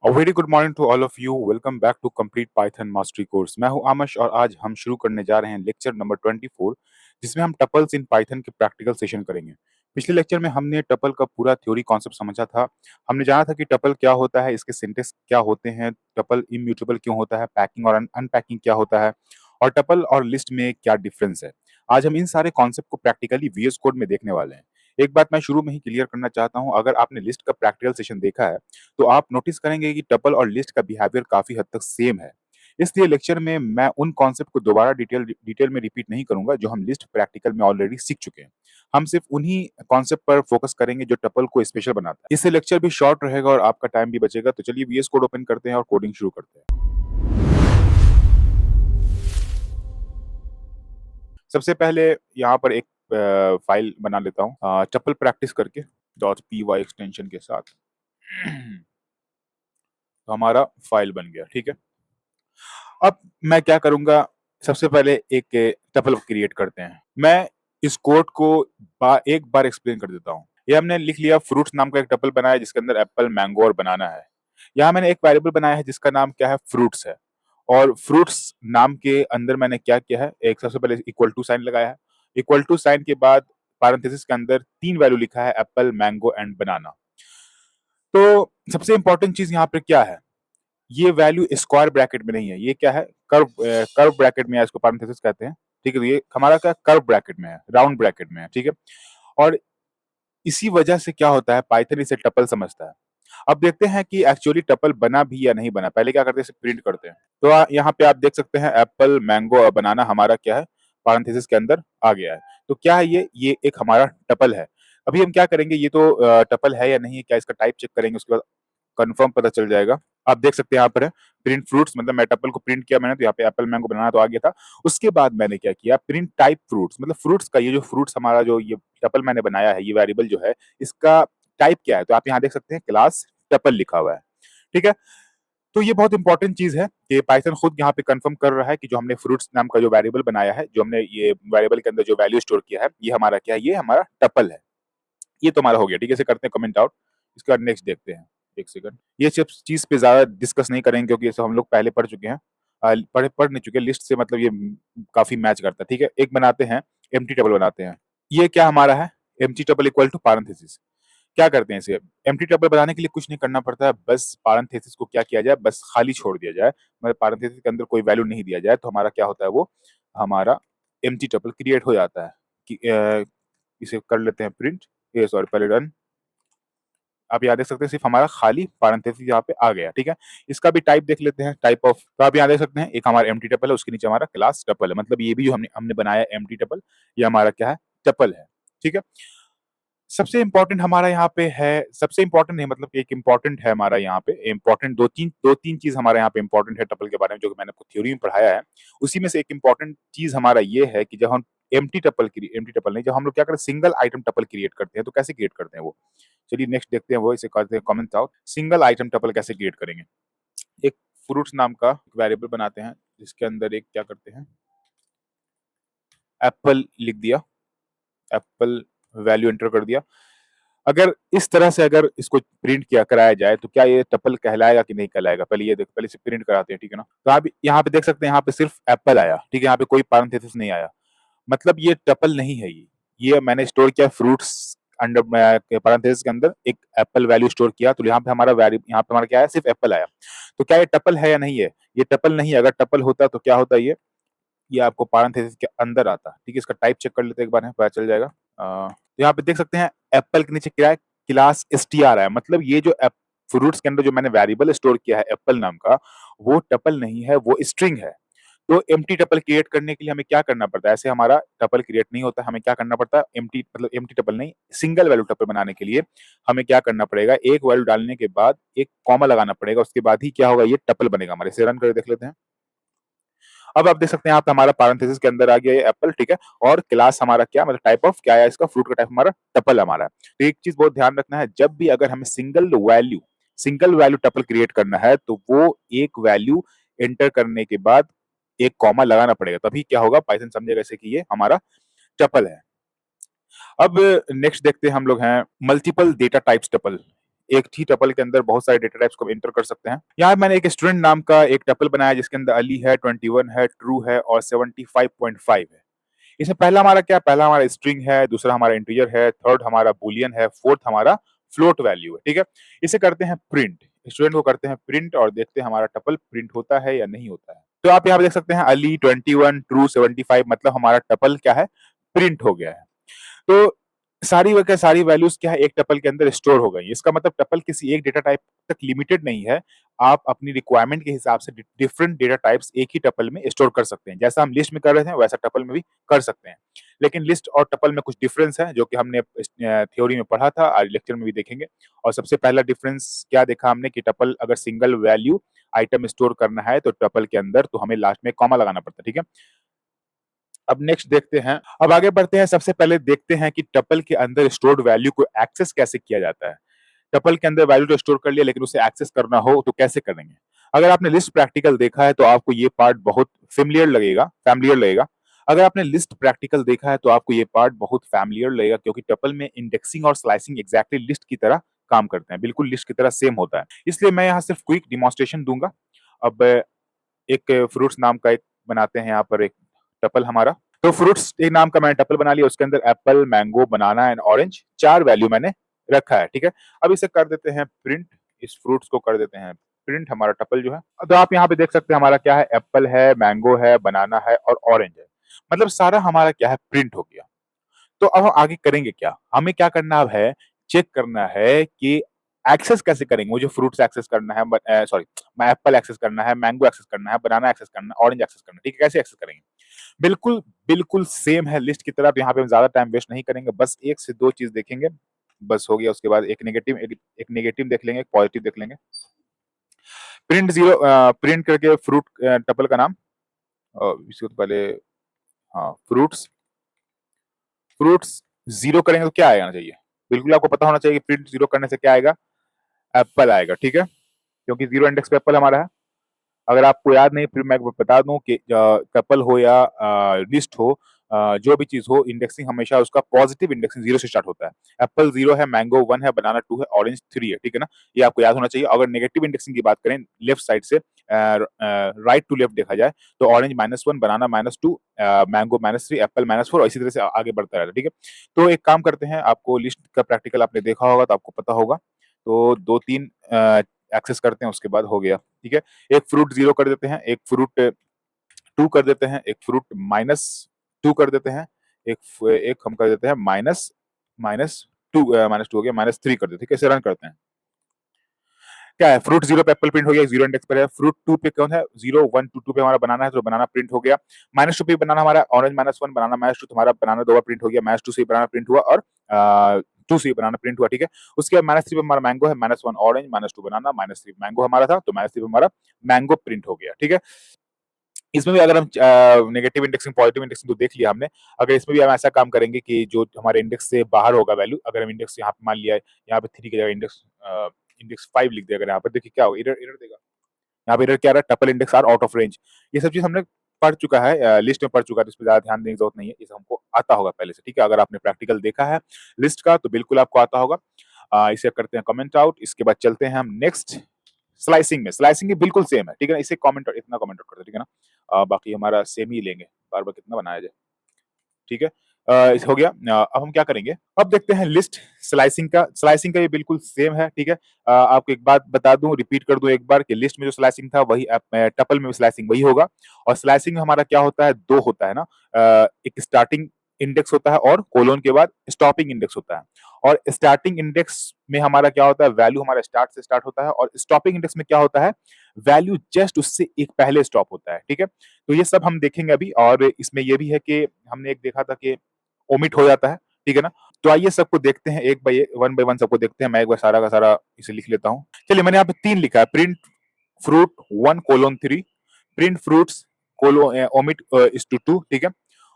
A very good morning to all of you. Welcome back to Complete Python Mastery Course. मैं हूं आमश और आज हम शुरू करने जा रहे हैं लेक्चर नंबर 24 जिसमें हम टपल्स इन पाइथन के प्रैक्टिकल सेशन करेंगे। पिछले लेक्चर में हमने टपल का पूरा थ्योरी कॉन्सेप्ट समझा था। हमने जाना था कि टपल क्या होता है, इसके सिंटेक्स क्या होते हैं, टपल इम्यूटेबल क्यों होता है, पैकिंग और अनपैकिंग क्या होता है और टपल और लिस्ट में क्या डिफरेंस है। आज हम इन सारे कॉन्सेप्ट को प्रैक्टिकली वीएस कोड में देखने वाले हैं। एक बात मैं शुरू में ही क्लियर करना चाहता हूं, अगर आपने लिस्ट का प्रैक्टिकल सेशन देखा है तो आप नोटिस करेंगे कि टपल और लिस्ट का बिहेवियर काफी हद तक सेम है। इसलिए लेक्चर में मैं उन कॉन्सेप्ट को दोबारा डिटेल में रिपीट नहीं करूंगा जो हम लिस्ट प्रैक्टिकल में ऑलरेडी सीख चुके हैं। हम सिर्फ उन्हीं कॉन्सेप्ट पर फोकस करेंगे जो टपल को स्पेशल बनाता है। इससे लेक्चर भी शॉर्ट रहेगा और आपका टाइम भी बचेगा। तो चलिए वीएस कोड ओपन करते हैं और कोडिंग शुरू करते हैं। सबसे पहले यहाँ पर एक फाइल बना लेता हूँ टपल प्रैक्टिस करके .py एक्सटेंशन के साथ। तो हमारा फाइल बन गया, ठीक है। अब मैं क्या करूंगा, सबसे पहले एक टपल क्रिएट करते हैं। मैं इस कोड को एक बार एक्सप्लेन कर देता हूँ। ये हमने लिख लिया, फ्रूट्स नाम का एक टपल बनाया जिसके अंदर एप्पल, मैंगो और बनाना है। यहाँ मैंने एक वेरिएबल बनाया है जिसका नाम क्या है, फ्रूट्स है। और फ्रूट्स नाम के अंदर मैंने क्या किया है, एक सबसे पहले इक्वल टू साइन लगाया है। इक्वल टू साइन के बाद पैरेंथेसिस के अंदर 3 वैल्यू लिखा है, एप्पल, मैंगो एंड बनाना। तो सबसे इंपॉर्टेंट चीज यहाँ पे क्या है, ये वैल्यू स्क्वायर ब्रैकेट में नहीं है, ये क्या है, कर्व ब्रैकेट में है, इसको पैरेंथेसिस कहते हैं, ठीक है। तो ये हमारा क्या कर्व ब्रैकेट में है, राउंड ब्रैकेट में है, ठीक है। और इसी वजह से क्या होता है, पाइथन इसे टपल समझता है। अब देखते हैं कि एक्चुअली टपल बना भी या नहीं बना। पहले क्या करते हैं, इसे प्रिंट करते हैं। तो यहाँ पे आप देख सकते हैं एप्पल, मैंगो और बनाना हमारा क्या है, पैरेंथेसिस के अंदर आ गया है। तो क्या है ये एक हमारा टपल है। अभी हम क्या करेंगे, ये तो टपल है या नहीं है, क्या इसका टाइप चेक करेंगे, उसके बाद कंफर्म पता चल जाएगा। आप देख सकते हैं यहाँ पर है प्रिंट फ्रूट्स, मतलब मैं टपल को प्रिंट किया मैंने, तो यहाँ पे एप्पल, मैंगो, बनाना तो आ गया था। उसके बाद मैंने क्या किया, प्रिंट टाइप फ्रूट्स, मतलब फ्रूट्स का ये जो फ्रूट्स हमारा जो ये टपल मैंने बनाया है, ये वेरिएबल जो है इसका टाइप क्या है। तो आप यहाँ देख सकते हैं क्लास टपल लिखा हुआ है, ठीक है। तो ये बहुत इंपॉर्टेंट चीज है कि पाइथन खुद यहाँ पे कंफर्म कर रहा है कि जो हमने फ्रूट्स नाम का जो वेरिएबल बनाया है, जो हमने ये वेरिएबल के अंदर जो वैल्यू स्टोर किया है, ये हमारा क्या है, ये हमारा टपल है। ये तो हमारा हो गया, ठीक है। इसे करते हैं कमेंट आउट। इसके बाद नेक्स्ट देखते हैं, एक सेकंड। ये सब चीज पे ज्यादा डिस्कस नहीं करेंगे क्योंकि ये सब हम लोग पहले पढ़ चुके हैं। पढ़ नहीं चुके, लिस्ट से मतलब ये काफी मैच करता है, ठीक है। एक बनाते हैं, एम्प्टी टेबल बनाते हैं। ये क्या हमारा है, empty table equal to parenthesis. क्या करते हैं, इसे एम्प्टी टेबल बनाने के लिए कुछ नहीं करना पड़ता है, बस पैरेंथेसिस को क्या किया जाए, बस खाली छोड़ दिया जाए, मतलब पैरेंथेसिस के अंदर कोई वैल्यू नहीं दिया जाए, तो हमारा क्या होता है, वो हमारा एम्प्टी टेबल क्रिएट हो जाता है। कि इसे कर लेते हैं प्रिंट, ये सॉरी पहले रन। आप यहाँ देख सकते हैं सिर्फ हमारा खाली पैरेंथेसिस यहाँ पे आ गया, ठीक है। इसका भी टाइप देख लेते हैं, टाइप ऑफ। तो आप यहाँ देख सकते हैं एक हमारा एम्प्टी टपल है, उसके नीचे हमारा क्लास टपल है, मतलब ये भी जो हमने हमने बनाया एम्प्टी टपल, ये हमारा क्या है, टपल है, ठीक है। सबसे इंपॉर्टेंट हमारा यहाँ पे है, सबसे इंपॉर्टेंट नहीं मतलब एक इंपॉर्टेंट है हमारा यहाँ पे, इंपॉर्टेंट दो तीन चीज हमारे यहाँ पे इंपॉर्टेंट है टपल के बारे में, जो कि मैंने आपको थ्योरी में पढ़ाया है। उसी में से एक इंपॉर्टेंट चीज हमारा ये है कि जब हम एम्प्टी टपल नहीं, जब हम लोग क्या करते हैं, सिंगल आइटम टपल क्रिएट करते हैं, तो कैसे क्रिएट करते हैं वो, चलिए नेक्स्ट देखते हैं। वो इसे करते हैं comment out, single item tuple कैसे क्रिएट करेंगे। एक फ्रूट्स नाम का वेरिएबल बनाते हैं जिसके अंदर एक क्या करते हैं, एप्पल लिख दिया, एप्पल वैल्यू एंटर कर दिया। अगर इस तरह से अगर इसको प्रिंट किया कराया जाए तो क्या ये टपल कहलाएगा कि नहीं कहलाएगा, पहले ये देखो, पहले इसे प्रिंट कराते हैं, ठीक है ना। तो आप यहाँ पे देख सकते हैं, यहाँ पे सिर्फ एप्पल आया, ठीक है, यहाँ पे कोई पैरेंथेसिस नहीं आया, मतलब ये टपल नहीं है। ये मैंने स्टोर किया फ्रूट्स अंडर पैरेंथेसिस के अंदर एक एप्पल वैल्यू स्टोर किया, तो यहाँ पे हमारा यहाँ पे हमारा क्या है, सिर्फ एप्पल आया। तो क्या ये टपल है या नहीं है, ये टपल नहीं है। अगर टपल होता तो क्या होता, ये आपको पैरेंथेसिस के अंदर आता, ठीक है। इसका टाइप चेक कर लेते हैं एक बार, पता चल जाएगा। तो यहाँ पे देख सकते हैं एप्पल के नीचे क्या है, क्लास str है, मतलब ये जो फ्रूट्स के अंदर जो मैंने वेरिएबल स्टोर किया है एप्पल नाम का, वो टपल नहीं है, वो स्ट्रिंग है। तो एम्प्टी टपल क्रिएट करने के लिए हमें क्या करना पड़ता है, ऐसे हमारा टपल क्रिएट नहीं होता, हमें क्या करना पड़ता है, एम्प्टी मतलब एम्प्टी टपल नहीं, सिंगल वैल्यू टपल बनाने के लिए हमें क्या करना पड़ेगा, एक वैल्यू डालने के बाद एक कॉमा लगाना पड़ेगा, उसके बाद ही क्या होगा, ये टपल बनेगा हमारे। इसे रन करके देख लेते हैं। अब आप देख सकते हैं, यहाँ पे हमारा पैरेंथेसिस के अंदर आ गया ये एप्पल, ठीक है। और क्लास हमारा क्या, मतलब टाइप ऑफ क्या है इसका, फ्रूट का टाइप हमारा टपल हमारा है। तो एक चीज बहुत ध्यान रखना है, जब भी अगर हमें सिंगल वैल्यू टपल क्रिएट करना है, तो वो एक वैल्यू एंटर करने के बाद एक कॉमा लगाना पड़ेगा, तभी क्या होगा, पाइथन समझेगा इसे कि ये हमारा टपल है। अब नेक्स्ट देखते हैं हम लोग हैं मल्टीपल डेटा टाइप्स टपल। एक ही टपल के अंदर बहुत सारे डेटा टाइप्स को एंटर कर सकते हैं। यहाँ मैंने एक स्टूडेंट नाम का एक टपल बनाया जिसके अंदर अली है, 21 है, ट्रू है और 75.5 है। इसमें पहला हमारा क्या है? पहला हमारा स्ट्रिंग है, दूसरा हमारा इंटीजर है, थर्ड हमारा बूलियन है, फोर्थ हमारा फ्लोट वैल्यू है, ठीक है? इसे करते हैं प्रिंट, स्टूडेंट को करते हैं प्रिंट और देखते हैं हमारा टपल प्रिंट होता है या नहीं होता है। तो आप यहाँ पे देख सकते हैं अली, 21, ट्रू, 75 मतलब हमारा टपल क्या है? प्रिंट हो गया है। तो सारी वह सारी वैल्यूज क्या है एक टपल के अंदर स्टोर हो गई। इसका मतलब टपल किसी एक डेटा टाइप तक लिमिटेड नहीं है। आप अपनी रिक्वायरमेंट के हिसाब से डिफरेंट डेटा टाइप्स एक ही टपल में स्टोर कर सकते हैं। जैसा हम लिस्ट में कर रहे थे वैसा टपल में भी कर सकते हैं। लेकिन लिस्ट और टपल में कुछ डिफरेंस है जो कि हमने थ्योरी में पढ़ा था, आज लेक्चर में भी देखेंगे। और सबसे पहला डिफरेंस क्या देखा हमने कि टपल अगर सिंगल वैल्यू आइटम स्टोर करना है तो टपल के अंदर तो हमें लास्ट में कॉमा लगाना पड़ता है, ठीक है? अब नेक्स्ट देखते हैं, अब आगे बढ़ते हैं। सबसे पहले देखते हैं कि टपल के अंदर स्टोर्ड वैल्यू को एक्सेस कैसे किया जाता है। टपल के अंदर वैल्यू तो स्टोर कर लिया लेकिन उसे एक्सेस करना हो तो कैसे करेंगे? अगर आपने लिस्ट प्रैक्टिकल देखा है तो आपको ये पार्ट बहुत फैमिलियर लगेगा। अगर आपने लिस्ट प्रैक्टिकल देखा है तो आपको ये पार्ट बहुत फैमिलियर लगेगा क्योंकि टपल में इंडेक्सिंग और स्लाइसिंग एग्जैक्टली लिस्ट की तरह काम करते हैं, बिल्कुल लिस्ट की तरह सेम होता है। इसलिए मैं यहाँ सिर्फ क्विक डिमॉन्स्ट्रेशन दूंगा। अब एक फ्रूट्स नाम का एक बनाते हैं यहाँ पर एक टपल हमारा। तो फ्रूट्स एक नाम का मैंने टपल बना लिया, उसके अंदर Apple, mango, banana and orange 4 value मैंने रखा है, ठीक है? अब इसे कर देते हैं प्रिंट, इस फ्रूट्स को कर देते हैं प्रिंट हमारा टपल जो है। तो आप यहाँ पे देख सकते हैं हमारा क्या है, एप्पल है, मैंगो है, बनाना है और ऑरेंज है। मतलब सारा हमारा क्या है, प्रिंट हो गया। तो अब हम आगे करेंगे क्या? हमें क्या करना अब है, चेक करना है कि एक्सेस कैसे करेंगे। मुझे फ्रूट्स एक्सेस करना है, सॉरी, मैं एप्पल एक्सेस करना है, मैंगो एक्सेस करना है, बनाना एक्सेस करना है, ऑरेंज एक्सेस करना है, ठीक है? कैसे एक्सेस करेंगे? बिल्कुल, बिल्कुल सेम है लिस्ट की तरह। यहाँ पे हम ज़्यादा टाइम वेस्ट नहीं करेंगे, बस 1 से 2 चीज़ देखेंगे, बस हो गया। उसके बाद एक नेगेटिव देख लेंगे, एक पॉजिटिव देख लेंगे। प्रिंट करके फ्रूट टपल का नाम इससे तो पहले हाँ, फ्रूट्स 0 करेंगे तो क्या आना चाहिए? बिल्कुल आपको पता होना चाहिए कि प्रिंट 0 करने से क्या आएगा? एप्पल आएगा, ठीक है? क्योंकि 0 इंडेक्स पे एप्पल हमारा है। अगर आपको याद नहीं फिर मैं बता दूं कि टपल हो या लिस्ट हो, जो भी चीज हो, इंडेक्सिंग हमेशा उसका पॉजिटिव इंडेक्सिंग 0 से स्टार्ट होता है। एप्पल 0 है, मैंगो 1 है, बनाना 2 है, ऑरेंज 3 है, ठीक है ना? ये आपको याद होना चाहिए। अगर नेगेटिव इंडेक्सिंग की बात करें लेफ्ट साइड से राइट टू लेफ्ट देखा जाए तो ऑरेंज -1, बनाना -2, मैंगो -3, एप्पल -4 और इसी तरह से आगे बढ़ता रहता है, ठीक है? तो एक काम करते हैं, आपको लिस्ट का प्रैक्टिकल आपने देखा होगा तो आपको पता होगा। तो 2-3 एक्सेस करते हैं उसके बाद हो गया, ठीक है? एक फ्रूट 0 कर देते हैं, एक फ्रूट 2 कर देते हैं, एक फ्रूट -2 कर देते हैं, एक हम कर देते हैं माइनस माइनस -2 हो गया, -3 कर देते हैं, ठीक है? इसे रन करते हैं। क्या है, फ्रूट 0 पे एप्पल प्रिंट हो गया, 0 इंडेक्स पर है। फ्रूट 2 पे कौन है? 0, 1, 2, 2 पे हमारा बनाना है तो बनाना प्रिंट हो गया। -2 पे बनाना हमारा ऑरेंज -1, बनाना -2 तो हमारा बनाना 2 बार प्रिंट हो गया। -2 से बनाना प्रिंट हुआ और 2 से बनाना प्रिंट हुआ, ठीक है? उसके बाद -3 पे हमारा मैंगो है, -1 ऑरेंज, -2 बनाना, -3 मैंगो हमारा था, तो -3 पे हमारा मैंगो प्रिंट हो गया, ठीक है? इसमें भी अगर हम नेगेटिव इंडेक्सिंग, पॉजिटिव इंडेक्सिंग तो देख लिया हमने। अगर इसमें भी हम ऐसा काम करेंगे कि जो हमारे इंडेक्स से बाहर होगा वैल्यू, अगर हम इंडेक्स यहाँ पे मान लिया है, यहाँ पे 3 की जगह इंडेक्स 5 लिख दिया, अगर यहाँ पर देखिए क्या होगा, एरर एरर देगा। यहाँ पे एरर क्या आ रहा है? Tuple index are out of range. ये सब चीज़ हमने पढ़ चुका है, लिस्ट में पढ़ चुका है, तो इस पे ज़्यादा ध्यान देने की ज़रूरत नहीं है। ये सब हमको आता होगा पहले से, ठीक है? अगर आपने प्रैक्टिकल देखा है लिस्ट का तो बिल्कुल आपको आता होगा। इसे करते हैं कमेंट आउट। इसके बाद चलते हैं हम नेक्स्ट स्लाइसिंग में। स्लाइसिंग भी बिल्कुल सेम है, ठीक है ना? इसे कमेंट इतना कमेंट आउट कर दो, ठीक है ना? बाकी हमारा सेम ही लेंगे, बार-बार कितना बनाया जाए, ठीक है? हो गया। अब हम क्या करेंगे? अब देखते हैं लिस्ट स्लाइसिंग का ये बिल्कुल सेम है, ठीक है? आपको एक बात बता दूँ, रिपीट कर दूँ एक बार कि लिस्ट में जो स्लाइसिंग था वही टपल में भी स्लाइसिंग वही होगा। और स्लाइसिंग में हमारा क्या होता है? 2 होता है ना? एक स्टार्टिंग इंडेक्स होता है और कोलोन के बाद स्टॉपिंग इंडेक्स होता है। और स्टार्टिंग इंडेक्स में हमारा क्या होता है? वैल्यू हमारा स्टार्ट से स्टार्ट होता है और स्टॉपिंग इंडेक्स में क्या होता है? वैल्यू जस्ट उससे एक पहले स्टॉप होता है, ठीक है? तो ये सब हम देखेंगे अभी। और इसमें ये भी है कि हमने एक देखा था कि ओमिट हो जाता है, ठीक है ना? तो आइए सबको देखते हैं एक बाय 1 बाय 1 सबको देखते हैं। मैं एक बार सारा का सारा इसे लिख लेता हूँ। चलिए, मैंने यहाँ पे 3 लिखा है, print fruit 1:3, print fruits omit इस टू 2, ठीक है?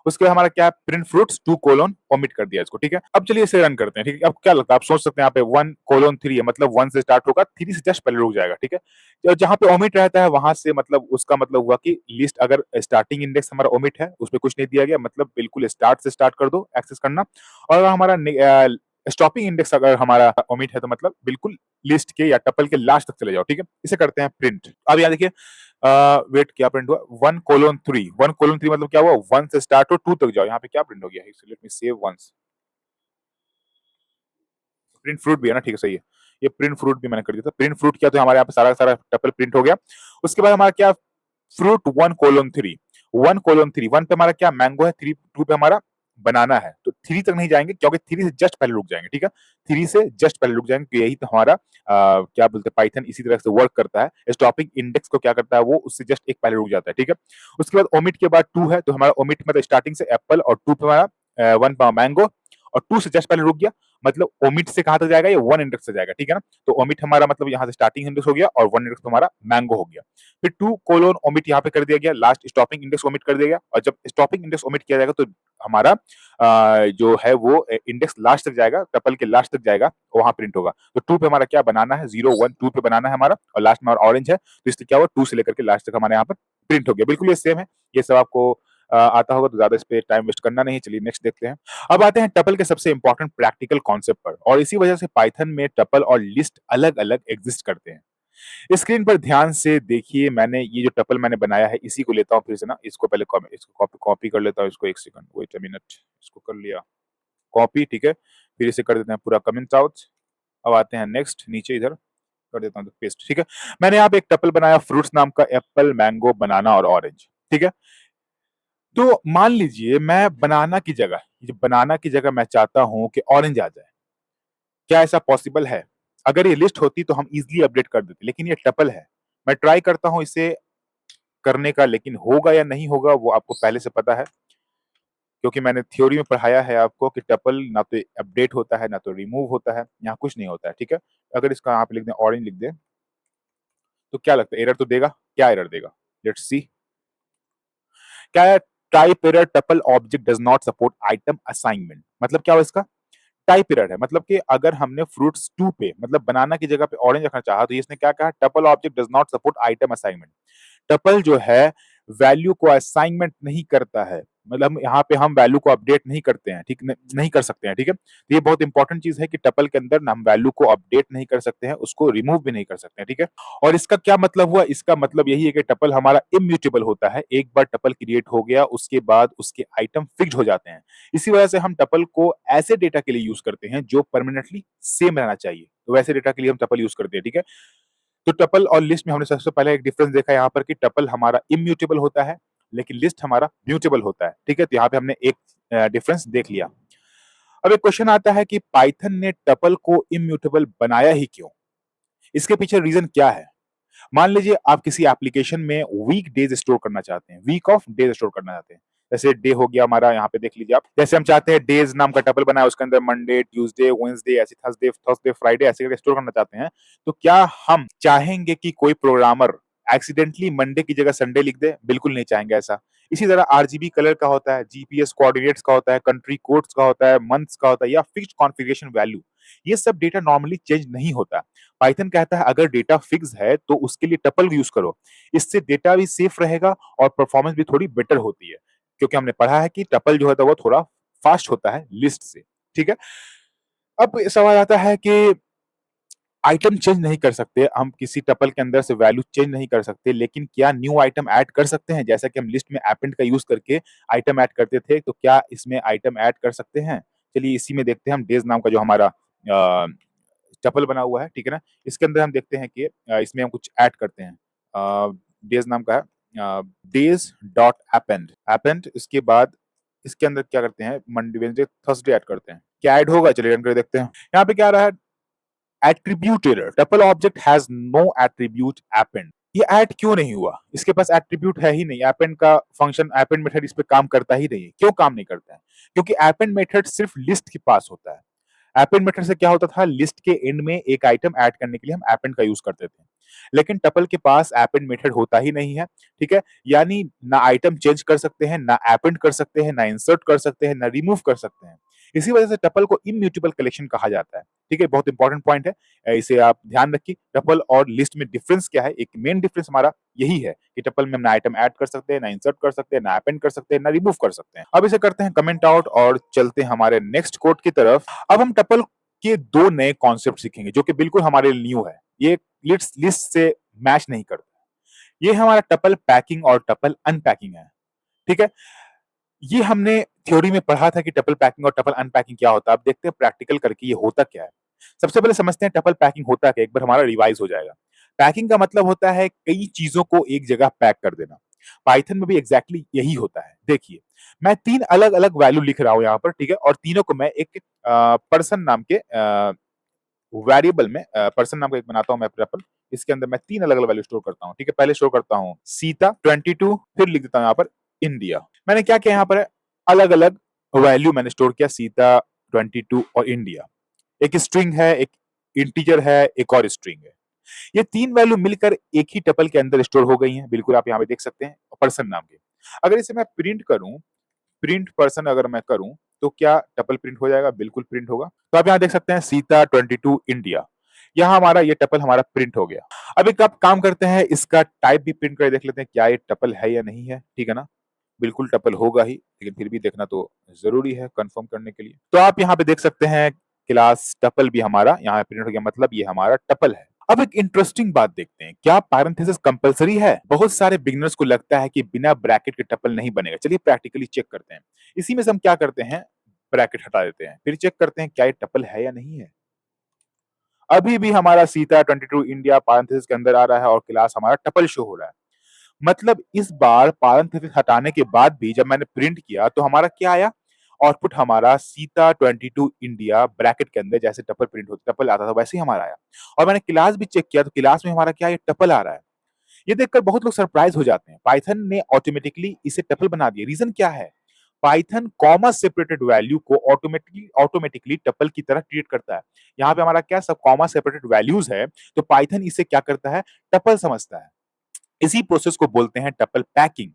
उसके बाद हमारा क्या है? प्रिंट फ्रूट्स 2: ओमिट कर दिया इसको, ठीक है? अब चलिए इसे रन करते हैं, ठीक है? आपको क्या लगता है? आप सोच सकते हैं यहाँ पे 1:3 है मतलब 1 से स्टार्ट होगा, 3 से जस्ट पहले रुक जाएगा, ठीक है? तो जहाँ पे ओमिट रहता है वहां से मतलब उसका मतलब हुआ कि लिस्ट अगर स्टार्टिंग इंडेक्स हमारा ओमिट है, उसमें कुछ नहीं दिया गया, मतलब बिल्कुल स्टार्ट से स्टार्ट कर दो एक्सेस करना। और अगर हमारा स्टॉपिंग इंडेक्स अगर हमारा ओमिट है तो मतलब बिल्कुल लिस्ट के या टपल के लास्ट तक चले जाओ, ठीक है? इसे करते हैं प्रिंट। अब यहाँ देखिए वेट क्या प्रिंट हुआ 1:3 1:3 मतलब क्या हुआ 1 से स्टार्ट हो 2 तक जाओ। यहाँ पे क्या प्रिंट हो गया? Let me save once. Print fruit भी है ना, ठीक है, सही है। ये प्रिंट फ्रूट भी मैंने कर दिया था। प्रिंट फ्रूट किया तो हमारे यहाँ पे सारा का सारा टपल प्रिंट हो गया। उसके बाद हमारा क्या फ्रूट 1:3 1:3 1 पे हमारा क्या मैंगो है, 2 पे हमारा बनाना है। तो 3 तक नहीं जाएंगे क्योंकि 3 से जस्ट पहले रुक जाएंगे, ठीक है? 3 से जस्ट पहले रुक जाएंगे, तो यही तो हमारा क्या बोलते हैं पाइथन इसी तरह से वर्क करता है। स्टॉपिंग इंडेक्स को क्या करता है वो उससे जस्ट एक पहले रुक जाता है, ठीक है? उसके बाद ओमिट के बाद 2 है तो हमारा ओमिट मतलब स्टार्टिंग से एप्पल और 2 पे हमारा 1 पे मैंगो और 2 से जस्ट पहले रुक गया। मतलब ओमिट से कहां तक जाएगा? ये 1 इंडेक्स से जाएगा, ठीक है ना? तो ओमिट हमारा मतलब यहाँ से स्टार्टिंग इंडेक्स हो गया और 1 इंडेक्स हमारा मैंगो हो गया। फिर 2 कोलोन ओमिट यहाँ पे कर दिया गया, लास्ट स्टॉपिंग इंडेक्स ओमिट कर दिया गया और जब स्टॉपिंग इंडेक्स ओमिट किया जाएगा तो हमारा जो है वो इंडेक्स लास्ट तक जाएगा, टपल के लास्ट तक जाएगा, वहां प्रिंट होगा। तो 2 पे हमारा क्या बनाना है 0 1 2 पे बनाना है हमारा और लास्ट में हमारा ऑरेंज है तो इसलिए क्या हुआ 2 से लेकर के लास्ट तक हमारे यहाँ पर प्रिंट हो गया। बिल्कुल ये सेम है। ये सब आपको आता होगा तो ज्यादा इस पे टाइम वेस्ट करना नहीं है। चलिए नेक्स्ट देखते हैं। अब आते हैं टपल के सबसे इंपॉर्टेंट प्रैक्टिकल कॉन्सेप्ट पर और इसी वजह से पाइथन में टपल और लिस्ट अलग-अलग एग्जिस्ट करते हैं। स्क्रीन पर ध्यान से देखिए, मैंने ये जो टपल मैंने बनाया है इसी को लेता हूँ फिर से ना, इसको पहले इसको कॉपी कॉपी कर लेता हूँ, इसको एक सेकंड वेट अ मिनट, इसको कर लिया कॉपी, ठीक है? फिर इसे कर देते हैं पूरा कमेंट आउट। अब आते हैं नेक्स्ट, नीचे इधर कर देता हूँ पेस्ट, ठीक है? मैंने यहाँ पे एक टपल बनाया फ्रूट्स नाम का, एप्पल, मैंगो, बनाना और ऑरेंज, ठीक है? तो मान लीजिए मैं बनाना की जगह, ये जो बनाना की जगह मैं चाहता हूँ कि ऑरेंज आ जाए। क्या ऐसा पॉसिबल है? अगर ये लिस्ट होती तो हम इज़िली अपडेट कर देते, लेकिन ये टपल है। मैं ट्राई करता हूँ इसे करने का, लेकिन होगा या नहीं होगा वो आपको पहले से पता है, क्योंकि मैंने थ्योरी में पढ़ाया है आपको कि टपल ना तो अपडेट होता है, ना तो रिमूव होता है, यहाँ कुछ नहीं होता है, ठीक है? अगर इसका यहाँ पे लिख दें ऑरेंज लिख दें, तो क्या लगता है एरर तो देगा? क्या एरर देगा? Let's see. क्या है? Type error tuple object does not support item assignment. मतलब क्या हुआ इसका? टाइप एरर है, मतलब कि अगर हमने फ्रूट्स 2 पे मतलब बनाना की जगह पे ऑरेंज रखना चाहा तो इसने क्या कहा tuple object does not support item assignment. Tuple जो है वैल्यू को असाइनमेंट नहीं करता है, मतलब यहाँ पे हम वैल्यू को अपडेट नहीं करते हैं, ठीक नहीं कर सकते हैं, ठीक है? तो ये बहुत इंपॉर्टेंट चीज है कि टपल के अंदर ना हम वैल्यू को अपडेट नहीं कर सकते हैं, उसको रिमूव भी नहीं कर सकते हैं, ठीक है? और इसका क्या मतलब हुआ? इसका मतलब यही है कि टपल हमारा इम्यूटेबल होता है। एक बार टपल क्रिएट हो गया उसके बाद उसके आइटम फिक्स्ड हो जाते हैं। इसी वजह से हम टपल को ऐसे डेटा के लिए यूज करते हैं जो परमानेंटली सेम रहना चाहिए, तो वैसे डेटा के लिए हम टपल यूज करते हैं, ठीक है? तो टपल और लिस्ट में हमने सबसे पहले एक डिफरेंस देखा यहाँ पर कि टपल हमारा इम्यूटेबल होता है, लेकिन लिस्ट हमारा म्यूटेबल होता है, ठीक है? तो यहाँ पे हमने एक डिफरेंस देख लिया। अब एक क्वेश्चन आता है कि पाइथन ने टपल को इम्यूटेबल बनाया ही क्यों? इसके पीछे रीजन क्या है? मान लीजिए आप किसी एप्लीकेशन में वीक डेज स्टोर करना चाहते हैं, वीक ऑफ डेज स्टोर करना चाहते हैं। जैसे डे हो गया हमारा, यहाँ पे देख लीजिए आप, जैसे हम चाहते हैं डेज नाम का टपल बनाए, उसके अंदर मंडे, ट्यूसडे, वेडनेसडे, ऐसे थर्सडे, फ्राइडे ऐसे करके स्टोर करना चाहते हैं। तो क्या हम चाहेंगे कि कोई प्रोग्रामर एक्सीडेंटली मंडे की जगह संडे लिख दे? बिल्कुल नहीं चाहेंगे ऐसा। इसी तरह आरजीबी कलर का होता है, जीपीएस कोऑर्डिनेट्स का होता है, कंट्री कोड्स का होता है, मंथ्स का होता है या फिक्स्ड कॉन्फ़िगरेशन वैल्यू। ये सब डेटा नॉर्मली चेंज नहीं होता। पाइथन कहता है अगर डेटा फिक्स है तो उसके लिए टपल यूज करो, इससे डेटा भी सेफ रहेगा और परफॉर्मेंस भी थोड़ी बेटर होती है, क्योंकि हमने पढ़ा है कि टपल जो है वो थोड़ा फास्ट होता है लिस्ट से, ठीक है? अब सवाल आता है कि आइटम चेंज नहीं कर सकते हम, किसी टपल के अंदर से वैल्यू चेंज नहीं कर सकते, लेकिन क्या न्यू आइटम ऐड कर सकते हैं? जैसा कि हम लिस्ट में अपेंड का यूज करके आइटम ऐड करते थे, तो क्या इसमें आइटम ऐड कर सकते हैं? चलिए इसी में देखते हैं हम, डेज नाम का जो हमारा टपल बना हुआ है, ठीक है ना? इसके अंदर हम देखते हैं कि इसमें हम कुछ ऐड करते हैं। डेज नाम का है डेज डॉट अपेंड अपेंड, इसके बाद इसके अंदर क्या करते हैं मंडे, वेडनेसडे, थर्सडे ऐड करते हैं। क्या ऐड होगा? चलिए रन करके देखते हैं। यहाँ पे क्या आ रहा है? Attribute error, tuple object has no attribute append. ये ऐड क्यों नहीं हुआ? इसके पास एट्रीब्यूट है ही नहीं, अपेंड का फंक्शन, अपेंड मेथड इस पे काम करता ही नहीं है। क्यों काम नहीं करता है? क्योंकि अपेंड मेथड सिर्फ लिस्ट के पास होता है। अपेंड मेथड से क्या होता था? लिस्ट के एंड में एक आइटम ऐड करने के लिए हम अपेंड का यूज करते थे। लेकिन टपल के पास एपेंड मेथड होता ही नहीं है, ठीक है? यानी ना आइटम चेंज कर सकते हैं, ना एपेंड कर सकते हैं, ना इंसर्ट कर सकते हैं, ना रिमूव कर सकते हैं। इसी वजह से टपल को इम्यूटेबल कलेक्शन कहा जाता है, ठीक है? बहुत इंपॉर्टेंट पॉइंट है, इसे आप ध्यान रखिए। टपल और लिस्ट में डिफरेंस क्या है? एक मेन डिफरेंस हमारा यही है कि टपल में हम ना आइटम ऐड कर सकते हैं, ना इंसर्ट कर सकते हैं, ना अपेंड कर सकते हैं, ना रिमूव कर सकते हैं। अब इसे करते हैं कमेंट आउट और चलते हैं हमारे नेक्स्ट कोड की तरफ। अब हम टपल के 2 नए कॉन्सेप्ट सीखेंगे जो कि बिल्कुल हमारे लिए न्यू है। ये लिस्ट से मैच नहीं करता। ये हमारा टपल पैकिंग और टपल अनपैकिंग है, ठीक है? ये हमने थ्योरी में पढ़ा था कि टपल पैकिंग और टपल अनपैकिंग क्या होता है। अब देखते हैं प्रैक्टिकल करके ये होता क्या है। सबसे पहले समझते हैं टपल पैकिंग होता क्या है, एक बार हमारा रिवाइज हो जाएगा। पैकिंग का मतलब होता है कई चीजों को एक जगह पैक कर देना। पाइथन में भी एग्जैक्टली यही होता है। देखिए, मैं 3 अलग-अलग वैल्यू लिख रहा हूँ यहाँ पर, ठीक है? और तीनों को मैं एक पर्सन नाम के वेरिएबल में पर्सन नाम का एक बनाता हूँ मैं टपल। इसके अंदर मैं 3 अलग-अलग वैल्यू स्टोर करता हूँ, ठीक है? पहले स्टोर करता हूँ सीता 22, फिर लिख देता हूँ यहाँ पर इंडिया। मैंने क्या किया यहाँ पर अलग-अलग वैल्यू मैंने स्टोर किया सीता, 22 और इंडिया। एक स्ट्रिंग है, एक इंटीजर है, एक और स्ट्रिंग है। ये 3 वैल्यू मिलकर एक ही टपल के अंदर स्टोर हो गई हैं। बिल्कुल आप यहाँ पे देख सकते हैं पर्सन नाम के। अगर इसे मैं प्रिंट करूँ, प्रिंट पर्सन अगर मैं करूँ, तो क्या टपल प्रिंट हो जाएगा? बिल्कुल प्रिंट होगा। तो आप यहाँ देख सकते हैं सीता 22 इंडिया। यहाँ हमारा ये टपल हमारा प्रिंट हो गया। अब एक आप काम करते हैं, इसका टाइप भी प्रिंट करके देख लेते हैं क्या ये टपल है या नहीं है, ठीक है ना? बिल्कुल टपल होगा ही, लेकिन फिर भी देखना तो ज़रूरी है कन्फर्म करने के लिए। तो आप यहाँ पे देख सकते हैं क्लास टपल भी हमारा यहाँ प्रिंट हो गया, मतलब ये हमारा टपल है। अब एक इंटरेस्टिंग बात देखते हैं, क्या पैरेंथेसिस कंपल्सरी है? बहुत सारे बिगिनर्स को लगता है कि बिना ब्रैकेट के टपल नहीं बनेगा। चलिए प्रैक्टिकली चेक करते हैं। इसी में से हम क्या करते हैं, ब्रैकेट हटा देते हैं, फिर चेक करते हैं क्या ये टपल है या नहीं है। अभी भी हमारा सीता 22 इंडिया पैरेंथेसिस के अंदर आ रहा है और क्लास हमारा टपल शो हो रहा है। मतलब इस बार पैरेंथेसिस हटाने के बाद भी जब मैंने प्रिंट किया तो हमारा क्या आया? आउटपुट हमारा सीता 22 इंडिया ब्रैकेट के अंदर जैसे टपल आता था वैसे ही हमारा आया। और मैंने क्लास भी चेक किया तो क्लास में हमारा क्या है, ये टपल आ रहा है। ये देखकर बहुत लोग सरप्राइज हो जाते हैं। पाइथन ने ऑटोमेटिकली इसे टपल बना दिया। रीजन क्या है? पाइथन कॉमा सेपरेटेड वैल्यू को ऑटोमेटिकली ऑटोमेटिकली टपल की तरह ट्रीट करता है। यहाँ पे हमारा क्या सब कॉमा सेपरेटेड वैल्यूज है, तो पाइथन इसे क्या करता है, टपल समझता है। इसी प्रोसेस को बोलते हैं टपल पैकिंग।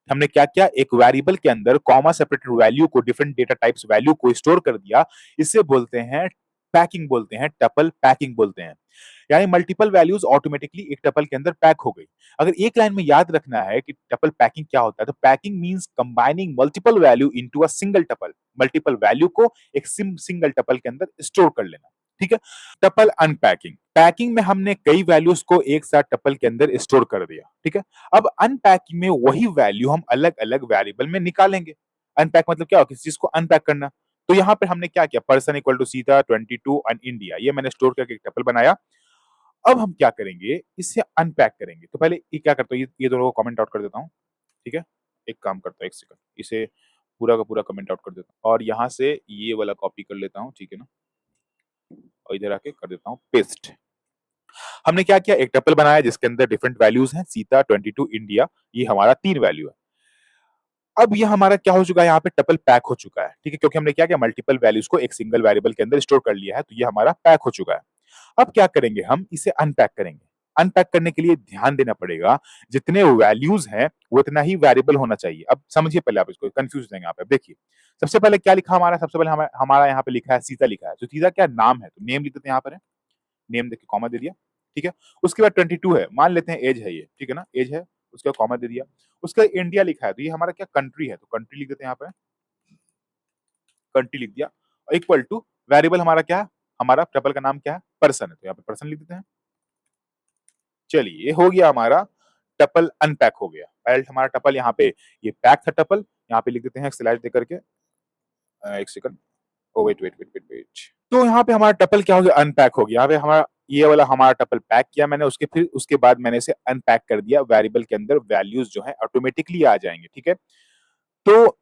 हमने क्या किया, एक वेरिएबल के अंदर कॉमा सेपरेटेड वैल्यू को डिफरेंट डेटा टाइप्स वैल्यू को स्टोर कर दिया। इसे बोलते हैं पैकिंग, बोलते हैं टपल पैकिंग बोलते हैं। यानी मल्टीपल वैल्यूज ऑटोमेटिकली एक टपल के अंदर पैक हो गई। अगर एक लाइन में याद रखना है कि टपल पैकिंग क्या होता है, तो packing means combining multiple value into a single tuple. Multiple value को एक सिंगल टपल के अंदर स्टोर कर लेना, ठीक है? टपल अनपैकिंग, पैकिंग में हमने कई वैल्यूज को एक साथ टपल के अंदर स्टोर कर दिया, ठीक है? अब अनपैकिंग में वही वैल्यू हम अलग-अलग वेरिएबल में निकालेंगे। अनपैक मतलब क्या? किसी चीज को अनपैक करना। तो यहाँ पे हमने क्या किया, person equal to Sita 22 and India, ये मैंने स्टोर करके एक टपल बनाया। अब हम क्या करेंगे, इसे अनपैक करेंगे। तो पहले ये क्या करता हूँ, ये दोनों को कमेंट आउट कर देता हूँ, ठीक है? एक काम करता हूँ, 1 सेकंड, इसे पूरा का पूरा कमेंट आउट कर देता हूँ और यहाँ से ये वाला कॉपी कर लेता हूँ, ठीक है ना? और इधर आके कर देता हूँ पेस्ट। हमने क्या किया, एक टपल बनाया जिसके अंदर डिफरेंट वैल्यूज हैं, सीता 22 इंडिया, ये हमारा 3 वैल्यू है। अब ये हमारा क्या हो चुका है, यहाँ पे टपल पैक हो चुका है, ठीक है? क्योंकि हमने क्या किया, मल्टीपल वैल्यूज को एक सिंगल वेरिएबल के अंदर स्टोर कर लिया है, तो ये हमारा पैक हो चुका है। अब क्या करेंगे, हम इसे अनपैक करेंगे। अनपैक करने के लिए ध्यान देना पड़ेगा, जितने वैल्यूज हैं वो उतना ही वेरिएबल होना चाहिए। अब समझिए पहले, आप इसको कंफ्यूज हो जाएंगे आप। देखिए, सबसे पहले क्या लिखा हमारा, सबसे पहले हमारा यहाँ पे लिखा है सीता लिखा है, तो सीता क्या नाम है, तो नेम लिख देते हैं यहाँ पर है। नेम देके कॉमा दे दिया, ठीक है? उसके बाद 22 है, मान लेते हैं एज है ये, ठीक है ना? एज है, उसके बाद कॉमा दे दिया। उसके बाद इंडिया लिखा है, तो ये हमारा क्या कंट्री है, तो कंट्री लिख देते हैं यहाँ पे, कंट्री लिख दिया। और इक्वल टू वेरिएबल हमारा क्या है, हमारा टपल का नाम क्या है, पर्सन है, तो यहाँ पे पर्सन लिख देते हैं। चलिए, ये हो गया हमारा टपल अनपैक हो गया। पहले हमारा टपल यहाँ पे ये पैक था टपल, यहाँ पे लिख देते हैं स्लैश दे करके 1 सेकंड। ओह वेट। तो यहाँ पे हमारा टपल क्या हो गया, अनपैक हो गया। यहाँ पे हमारा ये वाला हमारा टपल पैक किया मैंने, फिर उसके बाद मैंने इसे अनपैक कर दिया। वेरिएबल के अंदर वैल्यूज जो है ऑटोमेटिकली आ जाएंगे, ठीक है? तो